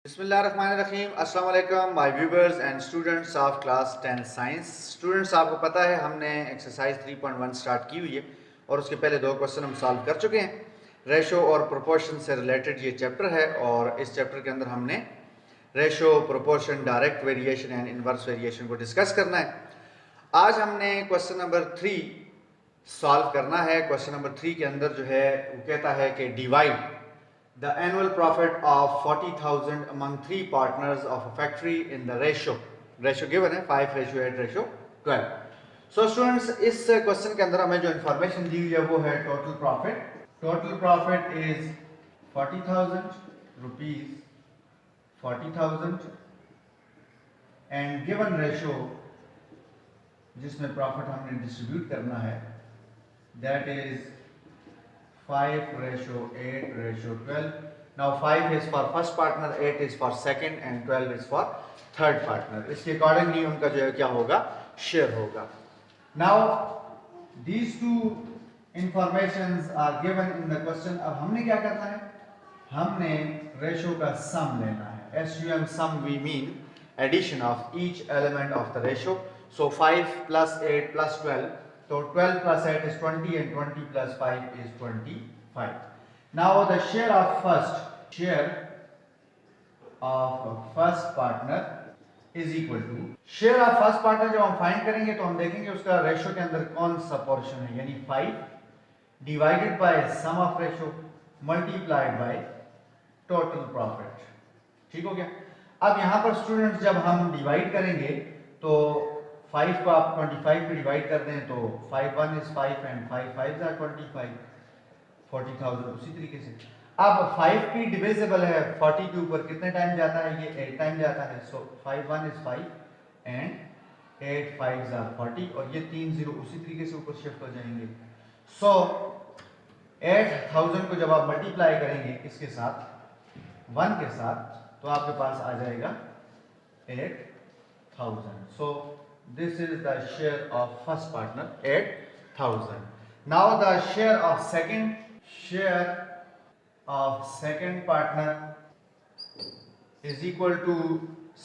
बिस्मिल्लाहिर्रहमानिर्रहीम। अस्सलाम वालेकुम my viewers and students of class 10 science. Students, आपको पता है हमने एक्सरसाइज 3.1 स्टार्ट की हुई है और उसके पहले दो क्वेश्चन हम सॉल्व कर चुके हैं। रेशो और प्रोपोर्शन से रिलेटेड ये चैप्टर है और इस चैप्टर के अंदर हमने ratio, proportion, direct variation and inverse variation को डिस्कस करना है। आज हमने क्वेश्चन नंबर 3 सॉल्व करना है। क्वेश्चन नंबर 3 के अंदर जो है वो कहता है कि divide the annual profit of 40,000 among three partners of a factory in the ratio given है 5:8:12। So students, इस क्वेश्चन के अंदर हमें जो इंफॉर्मेशन दी हुई है वो है total profit is 40,000 rupees 40,000 and given ratio जिसमें प्रॉफिट हमने डिस्ट्रीब्यूट करना है that is 5:8:12. Now 5 is for first partner, 8 is for second and 12 is for third partner. इसके अकॉर्डिंगली उनका जो है क्या होगा, शेयर होगा। Now these two informations are given in the question। अब हमने क्या करना है, हमने रेशो का सम लेना है। SUM sum we mean addition of each element of the ratio। So 5 plus 8 plus 12, so 12 plus 8 is 20 and 20 plus 5 is 25। Now the share of first partner is equal to share of first partner। जब हम find करेंगे तो हम देखेंगे उसका ratio के अंदर कौन सा पोर्शन है, यानी 5 divided by sum of ratio multiplied by total profit. ठीक हो गया। अब यहां पर स्टूडेंट्स जब हम डिवाइड करेंगे तो 5 को आप 25 पे डिवाइड कर दें तो 5 1 is 5 and 5 5s are 25, 40,000। उसी तरीके से अब 5 की डिविजिबल है 40 के ऊपर कितने टाइम जाता है, ये 8 टाइम जाता है। सो 5 1 is 5 and 8 5s are 40 और ये 3 0 उसी तरीके से ऊपर शिफ्ट हो जाएंगे। सो 8,000 को जब आप मल्टीप्लाई करेंगे इसके साथ 1 के साथ तो आपके पास आ जाएगा 8,000। सो this is the share of first partner 8,000। now the share of second partner is equal to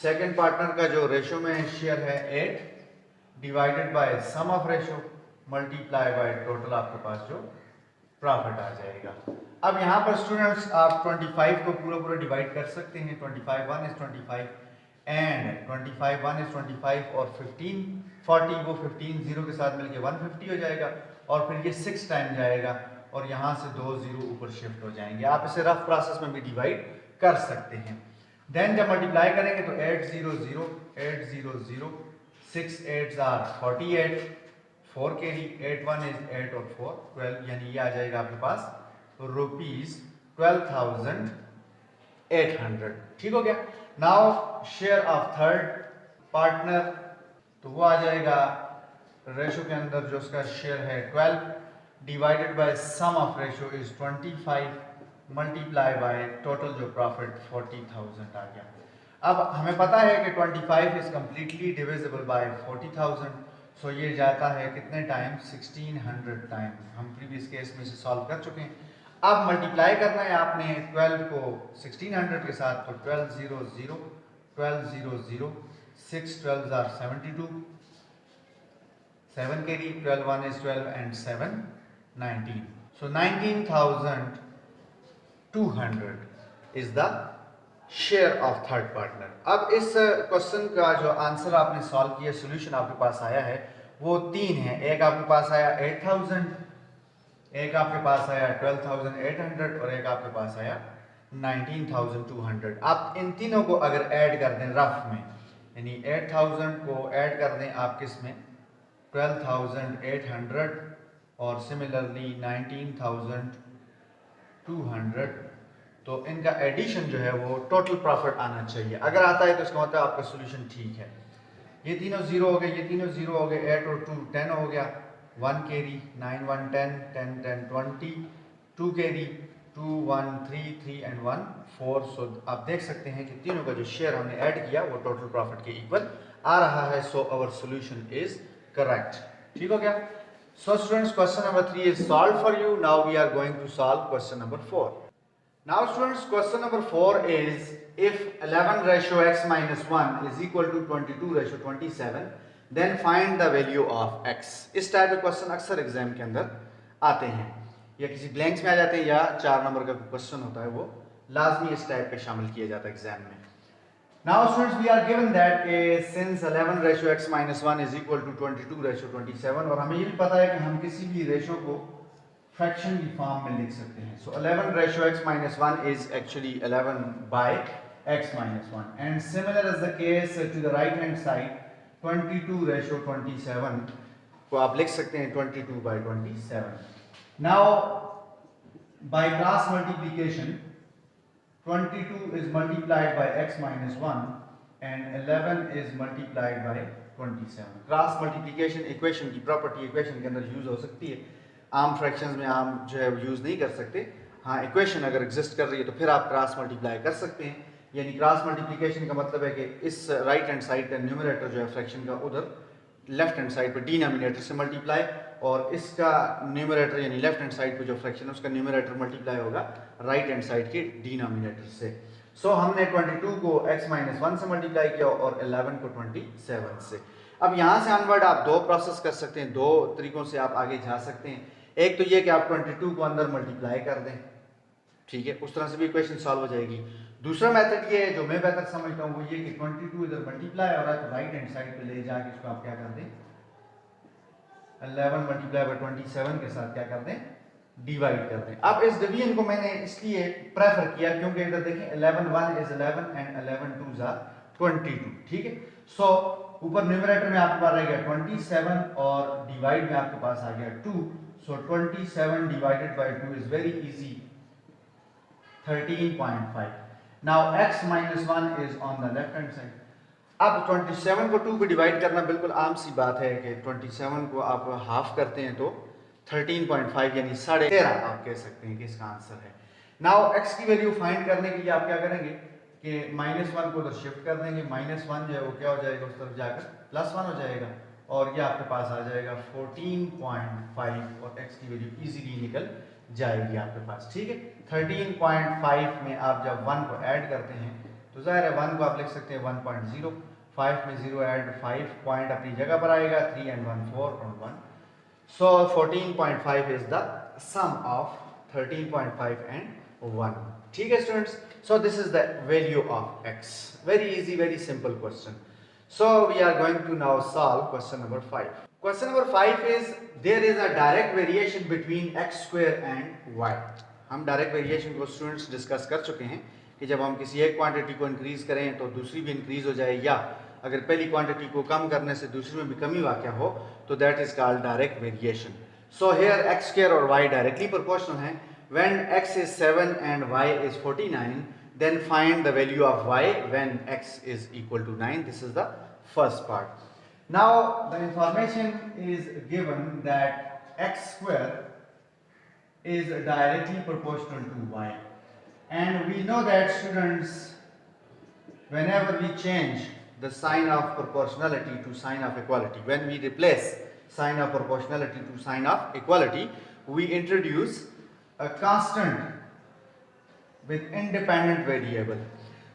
second partner का जो रेशो में शेयर है 8 divided by sum of ratio multiply by total, आपके पास जो प्रॉफिट आ जाएगा। अब यहाँ पर स्टूडेंट्स आप 25 को पूरा डिवाइड कर सकते हैं। 25 1 is 25 एंड 25 1 is 25 और 15 40 वो 15 0 के साथ मिलके 150 हो जाएगा और फिर ये 6 टाइम जाएगा और यहाँ से 2 0 ऊपर शिफ्ट हो जाएंगे। आप इसे रफ प्रोसेस में भी डिवाइड कर सकते हैं। देन जब मल्टीप्लाई करेंगे तो 8 0 0 8 0 0 6 8s are 48, 4 कैरी, 8 1 is 8 और 4 12, यानी ये आ जाएगा आपके पास ₹12,800। ठीक हो गया। Now share of third partner, तो वो आ जाएगा रेशो के अंदर जो उसका शेयर है 12 divided by sum of ratio is 25 multiply by total जो प्रॉफिट 40,000 आ गया। अब हमें पता है कि 25 is completely divisible by 40,000। So ये जाता है कितने टाइम, 1600 टाइम। हम प्रीवियस केस में से सॉल्व कर चुके हैं। अब मल्टीप्लाई करना है आपने 12 को 1600 के साथ, तो 12 0 0 12 0 0 6 12s are 72, 7 carry, 12 1 is 12 and 7 19। So 19,200 is the share of third partner। अब इस क्वेश्चन का जो आंसर आपने सॉल्व किया, सोल्यूशन आपके पास आया है वो 3 है। एक आपके पास आया 8,000, एक आपके पास आया 12,800 और एक आपके पास आया 19,200। आप इन तीनों को अगर ऐड कर दें रफ में, यानी 8,000 को ऐड कर दें आप किस में, 12,800 और सिमिलरली 19,200, तो इनका एडिशन जो है वो टोटल प्रॉफिट आना चाहिए। अगर आता है तो इसका मतलब आपका सोल्यूशन ठीक है। ये तीनों 0 हो गए, ये तीनों 0 हो गए, 8 और 2 10 हो गया, 1 कैरी, 9 1 10 10 10 20, 2 कैरी, 2 1 3 3 एंड 1 4। सो आप देख सकते हैं कि तीनों का जो शेयर हमने ऐड किया वो टोटल प्रॉफिट के इक्वल आ रहा है। So our solution is correct. ठीक हो गया। So students, question number 3 is solve for you. Now we are going to solve question number 4। Now students, question number 4 is if 11 ratio x minus 1 is equal to 22 ratio 27, then find the value of x. इस type के question अक्सर exam के अंदर आते हैं या किसी blanks में आ जाते हैं या 4 नंबर का क्वेश्चन होता है वो लाजमी इस टाइप पे शामिल किया जाता है एग्जाम में. Now students, we are given that since 11 ratio x minus 1 is equal to 22 ratio 27 और हमें ये भी पता है कि हम किसी भी रेशो को फ्रैक्शन की फॉर्म में लिख सकते हैं. So 11 ratio x minus 1 is actually 11 by x minus 1 and similar as the case to the right hand side 22 ratio 27 को आप लिख सकते हैं 22 by 27. Now by cross multiplication 22 is multiplied by x minus 1 and 11 is multiplied by 27. Cross multiplication equation की property equation के अंदर use हो सकती है. आम फ्रैक्शंस में आम जो है यूज नहीं कर सकते. हाँ, इक्वेशन अगर एग्जिस्ट कर रही है तो फिर आप क्रॉस मल्टीप्लाई कर सकते हैं. यानी क्रॉस मल्टीप्लिकेशन का मतलब है कि इस राइट हैंड साइड का न्यूमरेटर जो है फ्रैक्शन का उधर लेफ्ट हैंड साइड पे डिनोमिनेटर से मल्टीप्लाई और इसका न्यूमरेटर यानी लेफ्ट हैंड साइड पे जो फ्रैक्शन है उसका न्यूमरेटर मल्टीप्लाई होगा राइट हैंड साइड के डिनोमिनेटर से. सो हमने 22 को x माइनस 1 से मल्टीप्लाई किया और 11 को 27 से. अब यहाँ से अनवर्ड आप दो प्रोसेस कर सकते हैं, दो तरीकों से आप आगे जा सकते हैं. एक तो ये कि आप 22 को अंदर मल्टीप्लाई कर दें, ठीक है, उस तरह से भी इक्वेशन सॉल्व हो जाएगी. दूसरा मेथड ये है जो मैं बेहतर समझता हूँ वो ये कि 22 इधर मल्टीप्लाई हो रहा है तो राइट हैंड साइड पे ले जाके इसको आप क्या कर दें 11 मल्टीप्लाई बाय 27 के साथ क्या कर दें डिवाइड कर दें. अब इस डिवीजन को मैंने इसलिए प्रेफर किया क्योंकि इधर देखें 11 1 is 11 and 11 2s are 22, ठीक है. सो ऊपर न्यूमरेटर में आपके पास रह गया 27 और डिवाइड में आपके पास आ गया 2. सो 27 divided by 2 is very easy 13.5. Now x minus 1 is on the left hand side. अब 27 को 2 पे डिवाइड करना बिल्कुल आम सी बात है कि 27 को आप हाफ करते हैं तो 13.5 यानी 13.5 आप कह सकते हैं कि इसका आंसर है. नाउ x की वैल्यू फाइंड करने के लिए आप क्या करेंगे कि -1 को उधर शिफ्ट कर देंगे. -1 जो है वो क्या हो जाएगा उस तरफ जाकर +1 हो जाएगा और ये आपके पास आ जाएगा 14.5 और x की वैल्यू इजीली निकल जाएगी आपके पास, ठीक है. 13.5 में आप जब 1 को ऐड करते हैं तो जाहिर है 1 को आप लिख सकते हैं 1.0. 5 में 0 ऐड 5 पॉइंट अपनी जगह पर आएगा. 3 and 1 4 और 1. So 14.5 is the sum of 13.5 and 1. ठीक है students. So this is the value of x. Very easy, very simple question. So we are going to now solve question number 5. Question number 5 is there is a direct variation between x square and y. हम direct variation को students discuss कर चुके हैं कि जब हम किसी एक क्वांटिटी को इंक्रीज करें तो दूसरी भी इंक्रीज हो जाए या अगर पहली क्वांटिटी को कम करने से दूसरी में भी कमी वाक़या हो तो that is called direct variation. So here x square और y डायरेक्टली प्रोपोर्शनल हैं. When x is 7 and y is 49 then find the value of y when x is equal to 9. This is the first part. Now the information is given that x square is directly proportional to y and we know that students whenever we change the sign of proportionality to sign of equality, when we replace sign of proportionality to sign of equality, we introduce a constant with independent variable.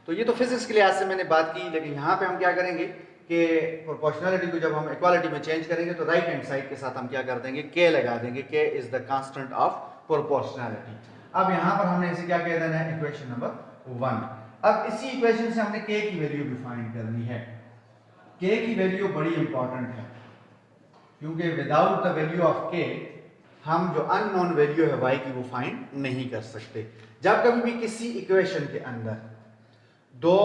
तो ये तो physics के लिहाज से मैंने बात की, लेकिन यहाँ पे हम क्या करेंगे कि प्रोपोर्शनलिटी को जब हम इक्वालिटी में चेंज करेंगे तो राइट हैंड साइड के साथ हम क्या कर देंगे k लगा देंगे. k is the constant of proportionality. अब यहाँ पर हमने इसे क्या कह देना है इक्वेशन नंबर 1. अब इसी इक्वेशन से हमने k की वैल्यू भी फाइंड करनी है. k की वैल्यू बड़ी इंपॉर्टेंट है क्योंकि without the value of k हम जो अननोन वैल्यू है y की वो फाइंड नहीं कर सकते. जब कभी भी किसी इक्वेशन के अंदर 2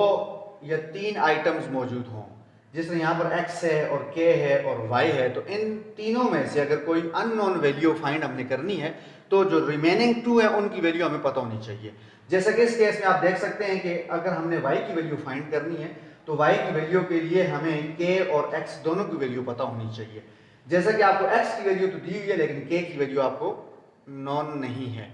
या 3 आइटम्स मौजूद हों, जिस तरह यहाँ पर x है और k है और y है, तो इन तीनों में से अगर कोई अननोन वैल्यू फाइंड हमने करनी है तो जो रिमेनिंग 2 है उनकी वैल्यू हमें पता होनी चाहिए. जैसा कि इस केस में आप देख सकते हैं कि अगर हमने y की वैल्यू फाइंड करनी है तो y की वैल्यू के लिए हमें k और x दोनों की वैल्यू पता होनी चाहिए. जैसा कि आपको x की वैल्यू तो दी हुई है लेकिन k की वैल्यू आपको नॉन नहीं है.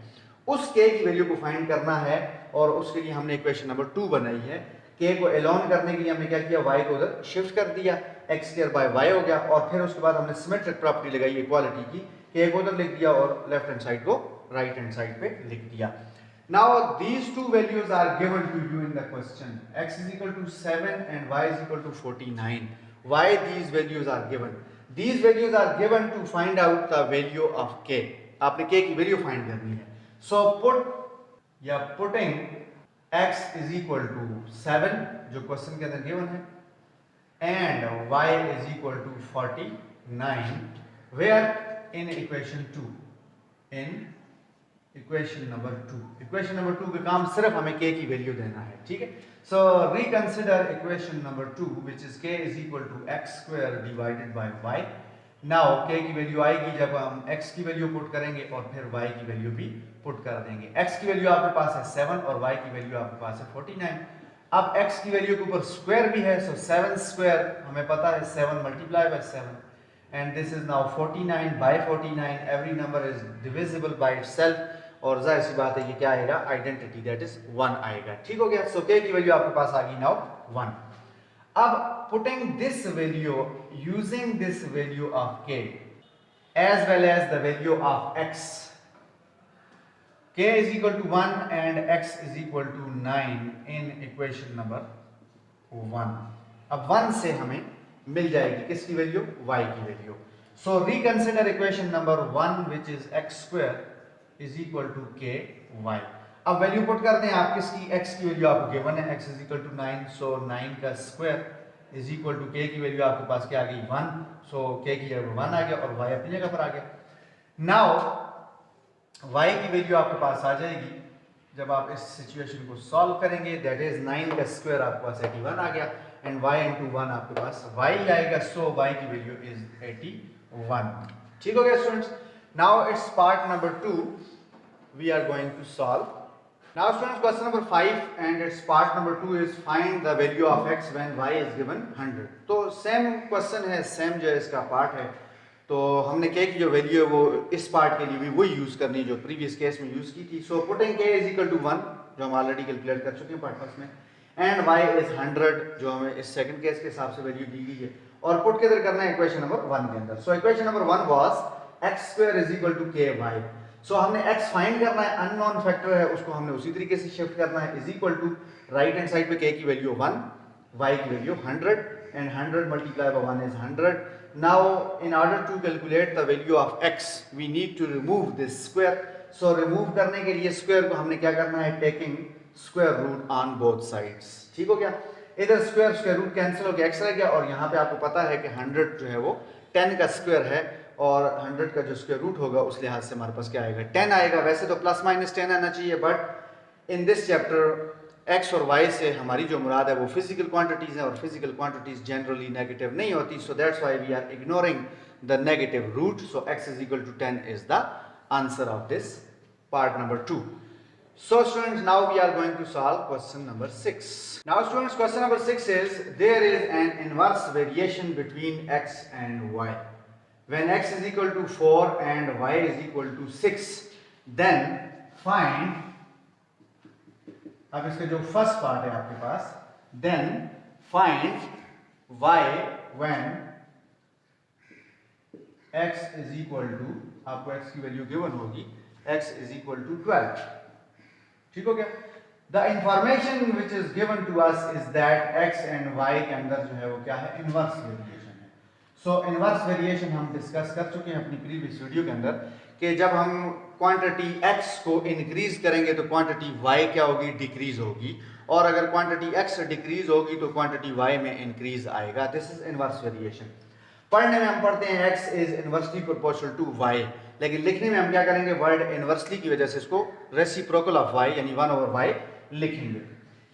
उस k की वैल्यू को फाइंड करना है और उसके लिए हमने इक्वेशन नंबर 2 बनाई है. k को एलोन करने के लिए हमने क्या किया, y को उधर शिफ्ट कर दिया, x स्क्वायर बाय y हो गया और फिर उसके बाद हमने सिमेट्रिक प्रॉपर्टी लगाई इक्वालिटी की, k को उधर लिख दिया और लेफ्ट हैंड साइड को राइट हैंड साइड पे लिख दिया. Now these two values are given to you in the question. X is equal to 7 and y is equal to 49. Why these values are given? These values are given to find out the value of k. आपने k की value find करनी है. So putting x is equal to 7 जो question के अंदर given है and y is equal to 49 where in equation 2. In equation number 2. Equation number 2 का काम सिर्फ हमें k की वैल्यू देना है. ठीक है. So reconsider equation number 2 which is k is equal to x square divided by y. Now k की वैल्यू आएगी जब हम x की वैल्यू पुट करेंगे और फिर y की वैल्यू भी पुट कर देंगे. x की वैल्यू आपके पास है 7 और y की वैल्यू आपके पास है 49. अब x की वैल्यू के ऊपर स्क्वायर भी है. सो 7 स्क्वायर हमें पता है 7 multiply by 7 and this is now 49 by 49. every number is divisible by itself और जाहिर सी बात है ये क्या आएगा, आइडेंटिटी दैट इज 1 आएगा. ठीक हो गया. सो k की वैल्यू आपके पास आ गई नाउ 1. अब putting this value using this value of k as well as the value of x, k is equal to 1 and x is equal to 9 in equation number 1. अब 1 से हमें मिल जाएगी किसकी वैल्यू, y की वैल्यू. So reconsider equation number 1 which is x square is equal to k y. अब value पुट करते हैं आप किसकी, x की वैल्यू आपको गिवन है x is equal to 9. So 9 का square is equal to k की वैल्यू आपके पास क्या आ गई 1. सो k की जगह 1 आ गया और y अपनी जगह पर आ गया. नाउ y की वैल्यू आपके पास आ जाएगी जब आप इस सिचुएशन को सॉल्व करेंगे. दैट इज 9 का स्क्वायर आपके पास 81 आ गया एंड y इंटू 1 आपके पास y आएगा. सो y की वैल्यू इज 81. ठीक हो गया students. Now it's part number 2 we are going to solve. Now students, question number 5 and its part number 2 is find the value of x when y is given 100. तो same question है, same जो है इसका part है. तो हमने k की जो वैल्यू है वो इस पार्ट के लिए भी वही यूज करनी है जो प्रीवियस केस में यूज की थी. So putting k is equal to 1 जो हम ऑलरेडी कैलकुलेट कर चुके हैं पार्ट फर्स्ट में एंड y is 100 जो हमें इस सेकंड केस के हिसाब से वैल्यू दी गई है और पुट किधर करना है इक्वेशन नंबर 1 के अंदर. So equation number 1 was x square is equal to k y. So हमने x फाइंड करना है, अननोन फैक्टर है उसको हमने उसी तरीके से शिफ्ट करना है. Is equal to right hand side पे k की वैल्यू 1, y की value 100 and 100 multiply by 1 is 100. Now in order to calculate the value of x we need to remove this square. So remove करने के लिए square को हमने क्या करना है, taking square root on both sides. ठीक हो गया. इधर स्क्वायर स्क्वायर रूट कैंसिल हो गया, x रह गया और यहाँ पे आपको पता है कि 100 जो है वो 10 का स्क्वायर है और 100 का जो स्क्वायर रूट होगा उस लिहाज से हमारे पास क्या आएगा, 10 आएगा. वैसे तो प्लस माइनस 10 आना चाहिए but in this chapter x और y से हमारी जो मुराद है वो फिजिकल क्वांटिटीज है और फिजिकल क्वांटिटीज जनरली नेगेटिव नहीं होती. So that's why we are ignoring the negative root. So x is equal to 10 is the answer of this part number 2. So students, now we are going to solve question number 6. Now students, question number 6 is there is an inverse variation between x and y. When x is equal to 4 and y is equal to 6, then find, अब इसका जो first part है आपके पास, then find y when x is equal to, आपको x की वैल्यू given होगी, x is equal to 12. ठीक हो गया. The information which is given to us is that x and y के अंदर जो है वो क्या है, इनवर्स वेरिएशन है. सो इनवर्स वेरिएशन हम डिस्कस कर चुके हैं अपनी प्रीवियस वीडियो के अंदर कि जब हम क्वांटिटी x को इंक्रीज करेंगे तो क्वांटिटी y क्या होगी, डिक्रीज होगी और अगर क्वांटिटी x डिक्रीज होगी तो क्वांटिटी y में इंक्रीज आएगा. This is inverse variation. पढ़ने में हम पढ़ते हैं x is inversely proportional to y, लेकिन लिखने में हम क्या करेंगे, वर्ड इनवर्सली की वजह से इसको रेसिप्रोकल ऑफ y यानी 1 over y लिखेंगे.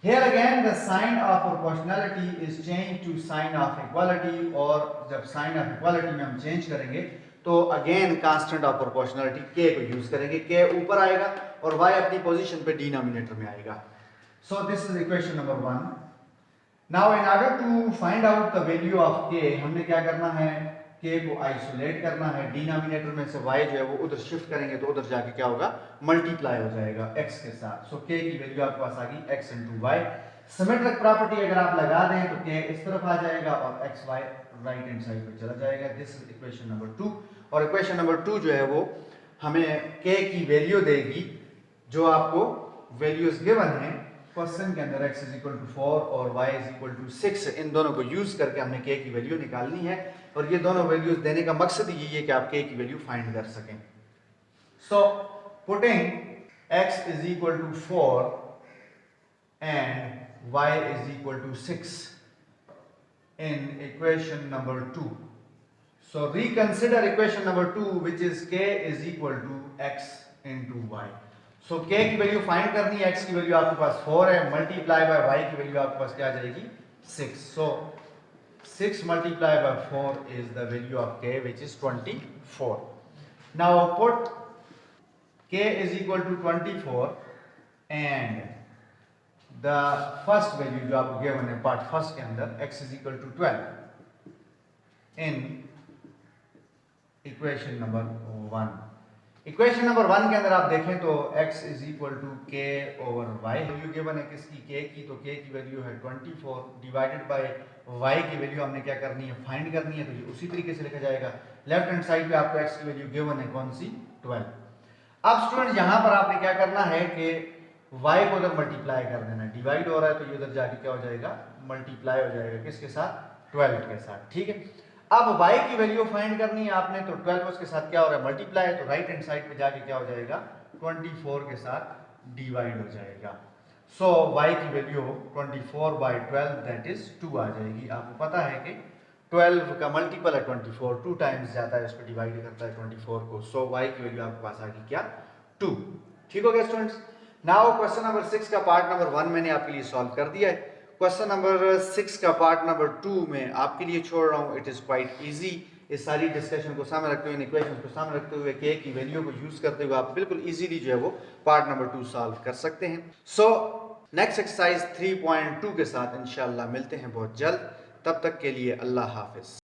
Here again the sign of proportionality is changed to sign of equality और जब sign of equality में हम चेंज करेंगे तो again constant of proportionality k को यूज करेंगे. k ऊपर आएगा और y अपनी पोजीशन पे डिनोमिनेटर में आएगा. So this is equation number 1. Now in order to find out the value of k हमने क्या करना है, k को आइसोलेट करना है. डिनोमिनेटर में से y जो है वो उधर शिफ्ट करेंगे तो उधर जाके क्या होगा, मल्टीप्लाई हो जाएगा x के साथ. सो k की वैल्यू आपके पास आ गई x into y. Symmetric property अगर आप लगा दें तो k इस तरफ आ जाएगा और x y right hand side पे चला जाएगा. दिस इज इक्वेशन नंबर 2 और इक्वेशन नंबर 2 जो है वो हमें k की वैल्यू देगी जो आपको वैल्यूज गिवन है क्वेश्चन के अंदर x इज इक्वल टू 4 और y इज इक्वल टू 6, इन दोनों को यूज करके हमने k की वैल्यू निकालनी है और ये दोनों वैल्यूज देने का मकसद ही यही है कि आप k की वैल्यू फाइंड कर सकें। So putting x is equal to 4 and y is equal to 6 in equation number 2. So reconsider equation number 2 which is k is equal to x into y. So k की value find करनी है, x की value आपके पास 4 है, multiply by y की value आपके पास क्या आ जाएगी 6. So 6 multiplied by 4 is the value of k which is 24. Now put k is equal to 24 and the first value जो आपको गिवन है पार्ट फर्स्ट के अंदर x is equal to 12 in equation number 1. Equation number 1 के अंदर आप देखें तो x is equal to k over y value given है किसकी k की, तो k की वैल्यू है 24 डिवाइडेड बाय y की वैल्यू हमने क्या करनी है फाइंड करनी है, तो ये उसी तरीके से लिखा जाएगा। लेफ्ट हैंड साइड पे आपको x की वैल्यू गिवन है कौन सी 12। अब स्टूडेंट यहां पर आपने क्या करना है कि y को उधर मल्टीप्लाई कर देना, डिवाइड हो रहा है तो ये उधर जाके क्या हो जाएगा मल्टीप्लाई हो जाएगा, किसके साथ 12 के साथ, ठीक है। अब y की वैल्यू फाइंड करनी है आपने, तो 12 उसके साथ क्या हो रहा है मल्टीप्लाई है, तो राइट हैंड साइड पे जाके क्या हो जाएगा 24 के साथ डिवाइड हो जाएगा। सो y की वैल्यू 24 बाय 12 दैट इज 2 आ जाएगी। आपको पता है कि 12 का मल्टीपल है 24, 2 टाइम्स जाता है, इसको डिवाइड करता है 24 को। सो y की वैल्यू आपके पास आ गई क्या 2। ठीक हो गया स्टूडेंट्स। नाउ क्वेश्चन नंबर 6 का पार्ट नंबर 1 मैंने आपके लिए सॉल्व कर दिया है। क्वेश्चन नंबर 6 का पार्ट नंबर 2 में आपके लिए छोड़ रहा हूँ। It is quite easy. इस सारी डिस्कशन को सामने रखते हुए, इक्वेशन को सामने रखते हुए, के की वैल्यू को यूज करते हुए आप बिल्कुल इजीली जो है वो पार्ट नंबर 2 सॉल्व कर सकते हैं। सो नेक्स्ट एक्सरसाइज 3.2 के साथ इंशाल्लाह मिलते हैं बहुत जल्द। तब तक के लिए अल्लाह हाफिज।